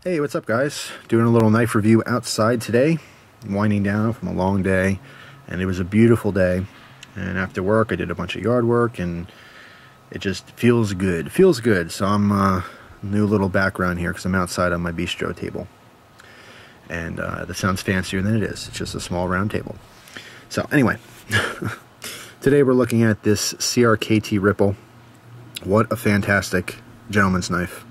Hey, what's up guys? Doing a little knife review outside today. Winding down from a long day, and it was a beautiful day. And after work I did a bunch of yard work and it just feels good. Feels good. So I'm new little background here because I'm outside on my bistro table. And that sounds fancier than it is. It's just a small round table. So anyway, today we're looking at this CRKT Ripple. What a fantastic gentleman's knife.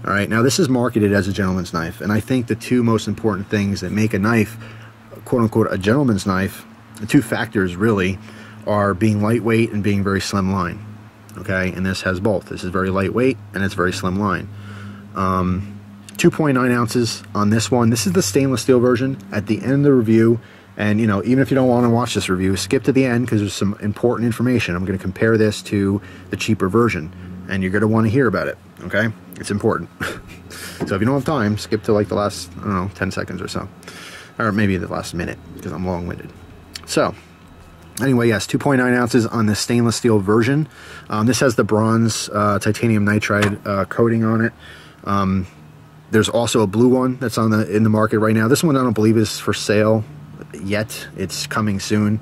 Alright, now this is marketed as a gentleman's knife, and I think the two most important things that make a knife, quote-unquote, a gentleman's knife, the two factors really, are being lightweight and being very slim line. Okay, and this has both. This is very lightweight, and it's very slim line. 2.9 ounces on this one. This is the stainless steel version. At the end of the review, and you know, even if you don't want to watch this review, skip to the end because there's some important information. I'm going to compare this to the cheaper version, and you're going to want to hear about it. Okay, it's important. So if you don't have time, skip to like the last, I don't know, 10 seconds or so, or maybe the last minute because I'm long-winded. So anyway, yes, 2.9 ounces on the stainless steel version. This has the bronze titanium nitride coating on it. There's also a blue one that's in the market right now. This one I don't believe is for sale yet. It's coming soon.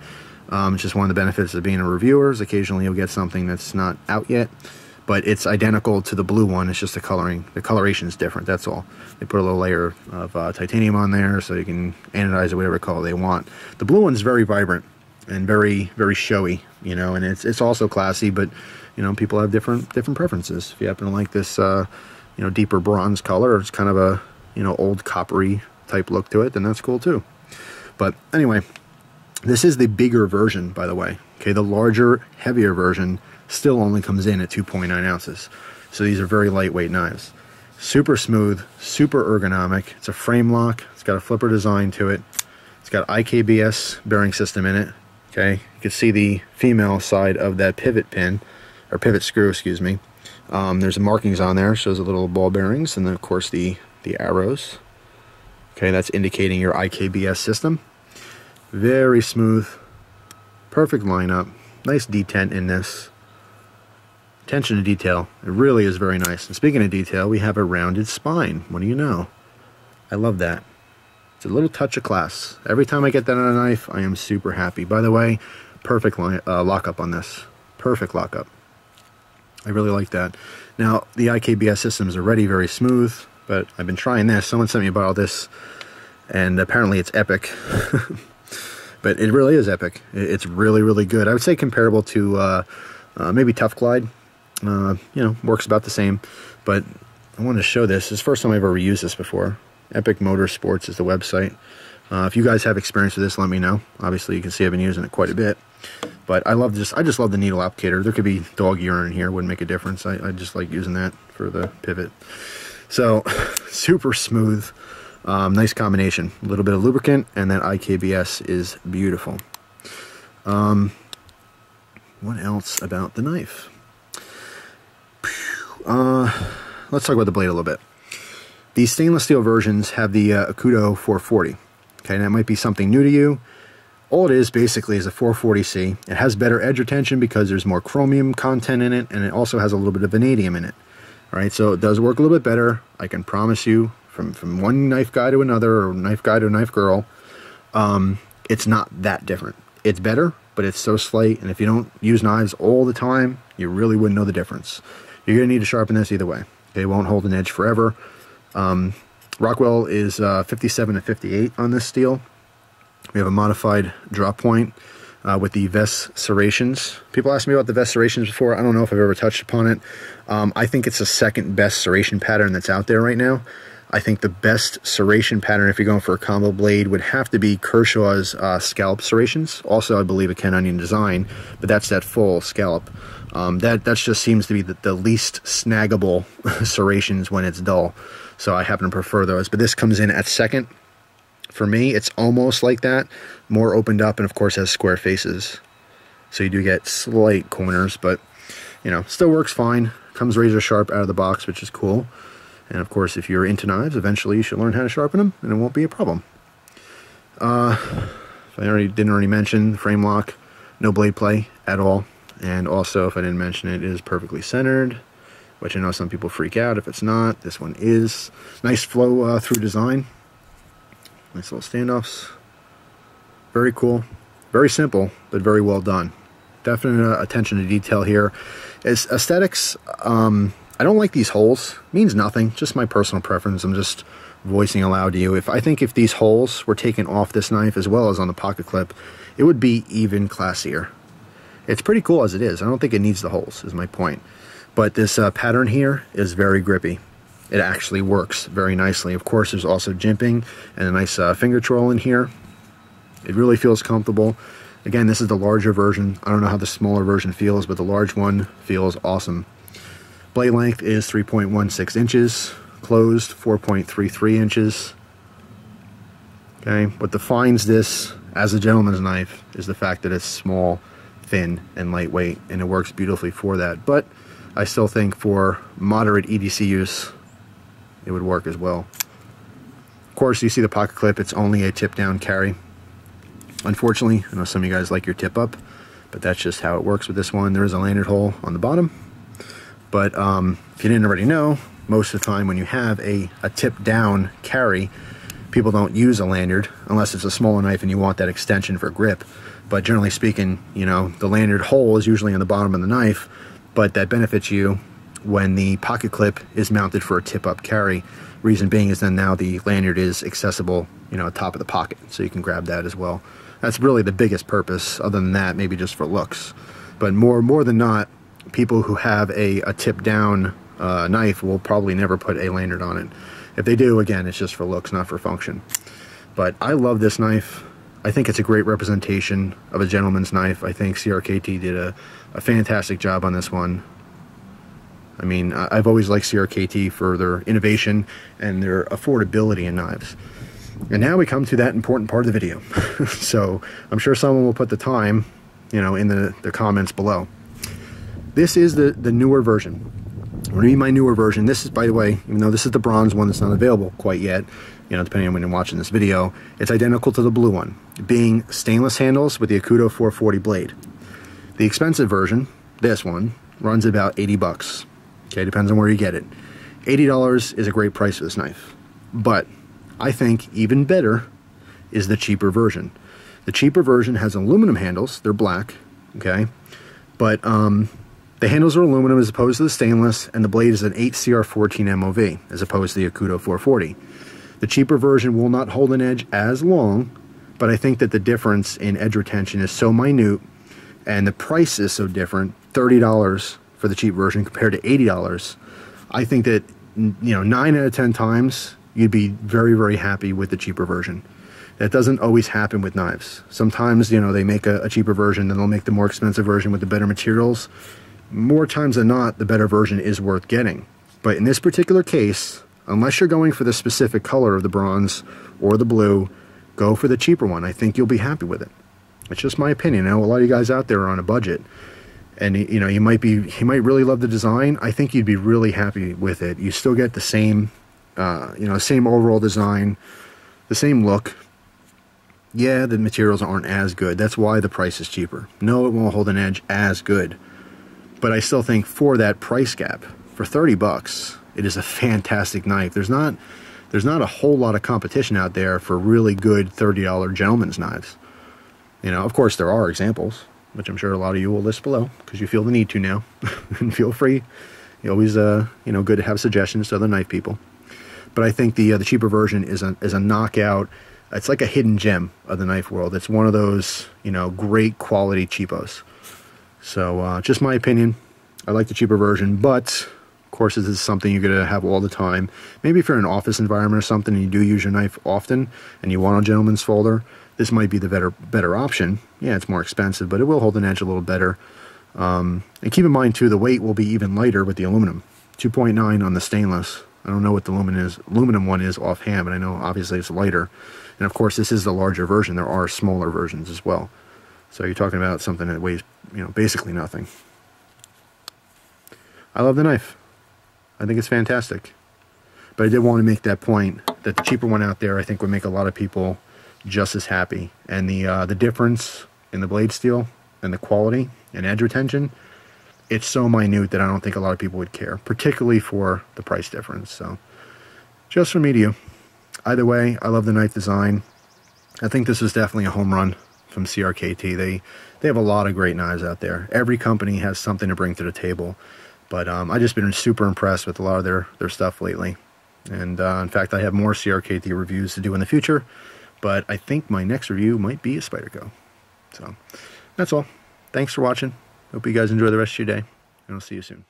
It's just one of the benefits of being a reviewer is occasionally you'll get something that's not out yet. But it's identical to the blue one. It's just the coloring. The coloration is different. That's all. They put a little layer of titanium on there so you can anodize it whatever color they want. The blue one's very vibrant and very, very showy, you know, and it's also classy. But you know, people have different preferences. If you happen to like this, you know, deeper bronze color, or it's kind of a, you know, old coppery type look to it, then that's cool too. But anyway, this is the bigger version, by the way. Okay, the larger, heavier version still only comes in at 2.9 ounces. So these are very lightweight knives. Super smooth, super ergonomic. It's a frame lock. It's got a flipper design to it. It's got IKBS bearing system in it. Okay, you can see the female side of that pivot pin, or pivot screw, excuse me. There's markings on there, shows the little ball bearings, and then of course the arrows. Okay, that's indicating your IKBS system. Very smooth, perfect lineup, nice detent in this. Attention to detail, it really is very nice. And speaking of detail, we have a rounded spine. What do you know? I love that. It's a little touch of class. Every time I get that on a knife, I am super happy. By the way, perfect lockup on this. Perfect lockup. I really like that. Now, the IKBS system is already very smooth, but I've been trying this. Someone sent me about this, and apparently it's epic. But it really is epic. It's really, really good. I would say comparable to maybe Tough Glide. You know, works about the same. But I wanted to show this. This is the first time I've ever used this before. Epic Motorsports is the website. If you guys have experience with this, let me know. Obviously, you can see I've been using it quite a bit. But I just love the needle applicator. There could be dog urine in here, wouldn't make a difference. I just like using that for the pivot. So, super smooth. Nice combination. A little bit of lubricant, and that IKBS is beautiful. What else about the knife? Let's talk about the blade a little bit. These stainless steel versions have the Acuto440. Okay, that might be something new to you. All it is basically is a 440C. It has better edge retention because there's more chromium content in it, and it also has a little bit of vanadium in it. All right, so it does work a little bit better. I can promise you, from one knife guy to another, or knife guy to a knife girl, it's not that different. It's better, but it's so slight, and if you don't use knives all the time, you really wouldn't know the difference. You're going to need to sharpen this either way. It won't hold an edge forever. Rockwell is 57 to 58 on this steel. We have a modified drop point with the vest serrations. People asked me about the vest serrations before. I don't know if I've ever touched upon it. I think it's the second best serration pattern that's out there right now. I think the best serration pattern, if you're going for a combo blade, would have to be Kershaw's scallop serrations. Also, I believe a Ken Onion design, but that's that full scallop. That just seems to be the least snaggable serrations when it's dull. So I happen to prefer those. But this comes in at second. For me, it's almost like that. More opened up, and of course has square faces. So you do get slight corners, but you know, still works fine. Comes razor sharp out of the box, which is cool. And of course, if you're into knives, eventually you should learn how to sharpen them, and it won't be a problem. If I didn't already mention, frame lock, no blade play at all. And also, if I didn't mention it, it is perfectly centered. which I know some people freak out if it's not. This one is. Nice flow through design. Nice little standoffs. Very cool. Very simple, but very well done. Definite attention to detail here. As aesthetics, I don't like these holes. Means nothing, just my personal preference. I'm just voicing aloud to you. I think if these holes were taken off this knife as well as on the pocket clip, it would be even classier. It's pretty cool as it is. I don't think it needs the holes, is my point. But this pattern here is very grippy. It actually works very nicely. Of course, there's also jimping and a nice finger troll in here. It really feels comfortable. Again, this is the larger version. I don't know how the smaller version feels, but the large one feels awesome. Blade length is 3.16 inches. Closed, 4.33 inches. Okay, what defines this as a gentleman's knife is the fact that it's small, thin, and lightweight, and it works beautifully for that. But I still think for moderate EDC use, it would work as well. Of course, you see the pocket clip, it's only a tip down carry. Unfortunately, I know some of you guys like your tip up, but that's just how it works with this one. There is a lanyard hole on the bottom, but if you didn't already know, most of the time when you have a tip down carry, people don't use a lanyard unless it's a smaller knife and you want that extension for grip. But generally speaking, you know, the lanyard hole is usually on the bottom of the knife, but that benefits you when the pocket clip is mounted for a tip up carry. Reason being is then now the lanyard is accessible, you know, at top of the pocket, so you can grab that as well. That's really the biggest purpose. Other than that, maybe just for looks. But more than not, people who have a tip down knife will probably never put a lanyard on it. If they do, again, it's just for looks, not for function. But I love this knife. I think it's a great representation of a gentleman's knife. I think CRKT did a fantastic job on this one. I mean, I've always liked CRKT for their innovation and their affordability in knives. And now we come to that important part of the video. So I'm sure someone will put the time, you know, in the comments below. This is the newer version. When I mean my newer version, this is, by the way, even though this is the bronze one that's not available quite yet, you know, depending on when you're watching this video, it's identical to the blue one, being stainless handles with the Acuto440 blade. The expensive version, this one, runs about 80 bucks. Okay, depends on where you get it. $80 is a great price for this knife. But I think even better is the cheaper version. The cheaper version has aluminum handles. They're black, okay? But the handles are aluminum as opposed to the stainless, and the blade is an 8CR14 MOV as opposed to the Acuto440. The cheaper version will not hold an edge as long, but I think that the difference in edge retention is so minute, and the price is so different, $30 for the cheap version compared to $80. I think that, you know, 9 out of 10 times, you'd be very, very happy with the cheaper version. That doesn't always happen with knives. Sometimes, you know, they make a cheaper version, then they'll make the more expensive version with the better materials. More times than not, the better version is worth getting. But in this particular case, unless you're going for the specific color of the bronze or the blue, go for the cheaper one. I think you'll be happy with it. It's just my opinion. I know a lot of you guys out there are on a budget, and you know, you might really love the design. I think you'd be really happy with it. You still get the same, you know, same overall design, the same look. Yeah, the materials aren't as good. That's why the price is cheaper. No, it won't hold an edge as good. But I still think for that price gap, for 30 bucks, it is a fantastic knife. There's not a whole lot of competition out there for really good $30 gentleman's knives. You know, of course there are examples, which I'm sure a lot of you will list below because you feel the need to now. And feel free. You always, you know, good to have suggestions to other knife people. But I think the cheaper version is a knockout. It's like a hidden gem of the knife world. It's one of those, you know, great quality cheapos. So just my opinion. I like the cheaper version, but of course this is something you're gonna have all the time. Maybe if you're in an office environment or something and you do use your knife often and you want a gentleman's folder, this might be the better option. Yeah, it's more expensive, but it will hold an edge a little better. And keep in mind too, the weight will be even lighter with the aluminum. 2.9 on the stainless. I don't know what the aluminum one is offhand, but I know obviously it's lighter. And of course this is the larger version. There are smaller versions as well. So you're talking about something that weighs, you know, basically nothing. I love the knife. I think it's fantastic. But I did want to make that point that the cheaper one out there I think would make a lot of people just as happy. And the difference in the blade steel and the quality and edge retention it's so minute that I don't think a lot of people would care, particularly for the price difference. So just from me to you. Either way, I love the knife design. I think this is definitely a home run from CRKT. They have a lot of great knives out there. Every company has something to bring to the table. But I've just been super impressed with a lot of their stuff lately. And in fact, I have more CRKT reviews to do in the future. But I think my next review might be a Spyderco. So that's all. Thanks for watching. Hope you guys enjoy the rest of your day. And I'll see you soon.